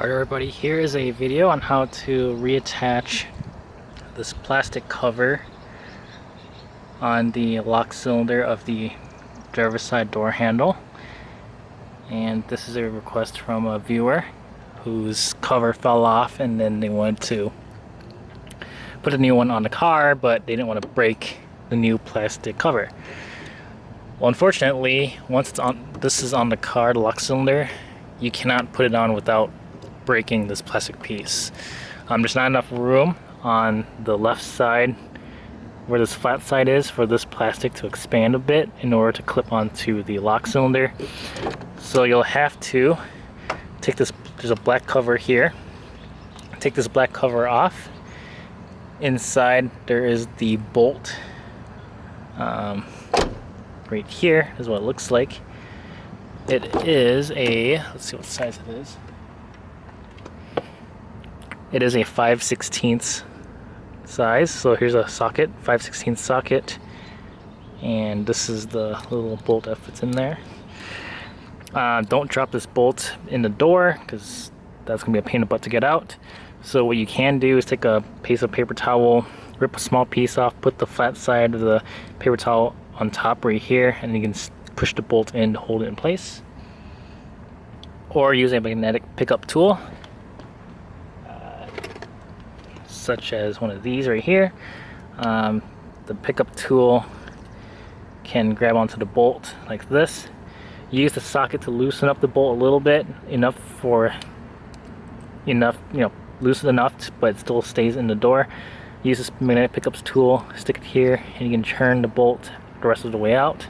Alright everybody, here is a video on how to reattach this plastic cover on the lock cylinder of the driver's side door handle. And this is a request from a viewer whose cover fell off and then they wanted to put a new one on the car, but they didn't want to break the new plastic cover. Well, unfortunately, once this is on the car, the lock cylinder, you cannot put it on without breaking this plastic piece. There's not enough room on the left side where this flat side is for this plastic to expand a bit in order to clip onto the lock cylinder. So you'll have to take this, there's a black cover here, take this black cover off. Inside there is the bolt right here is what it looks like. It is a, let's see what size it is. It is a 5/16 size, so here's a socket, 5/16 socket, and this is the little bolt that fits in there. Don't drop this bolt in the door because that's gonna be a pain in the butt to get out. So what you can do is take a piece of paper towel, rip a small piece off, put the flat side of the paper towel on top right here, and you can push the bolt in to hold it in place. Or use a magnetic pickup tool, such as one of these right here. The pickup tool can grab onto the bolt like this. Use the socket to loosen up the bolt a little bit, loosen enough, but it still stays in the door. Use this magnetic pickups tool, stick it here, and you can turn the bolt the rest of the way out.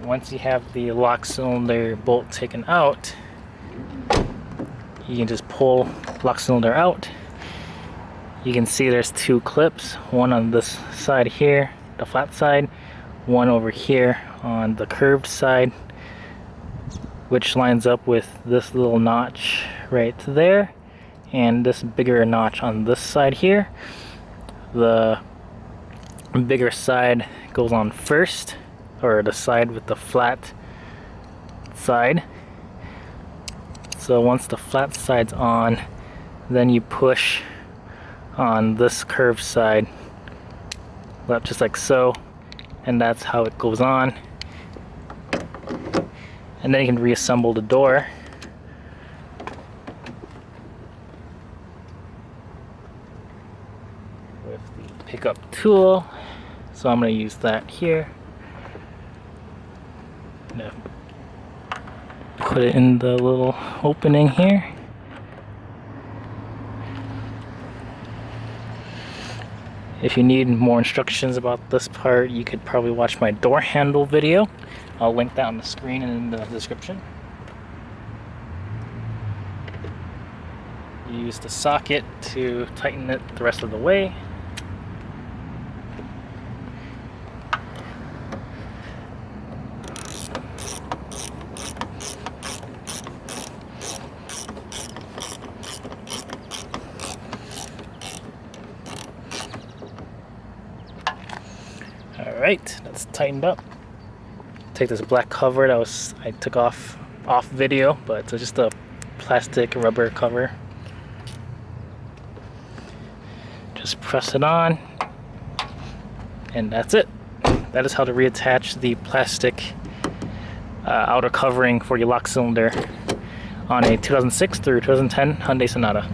Once you have the lock cylinder bolt taken out, you can just pull lock cylinder out. You can see there's two clips, one on this side here, the flat side, one over here on the curved side, which lines up with this little notch right there and this bigger notch on this side here. The bigger side goes on first, or the side with the flat side. So once the flat side's on, then you push on this curved side, just like so, and that's how it goes on. And then you can reassemble the door. With the pickup tool. So I'm going to use that here. Put it in the little opening here. If you need more instructions about this part, you could probably watch my door handle video. I'll link that on the screen and in the description. Use the socket to tighten it the rest of the way. Alright, that's tightened up. Take this black cover that I took off video, but it's just a plastic rubber cover. Just press it on, and that's it. That is how to reattach the plastic outer covering for your lock cylinder on a 2006 through 2010 Hyundai Sonata.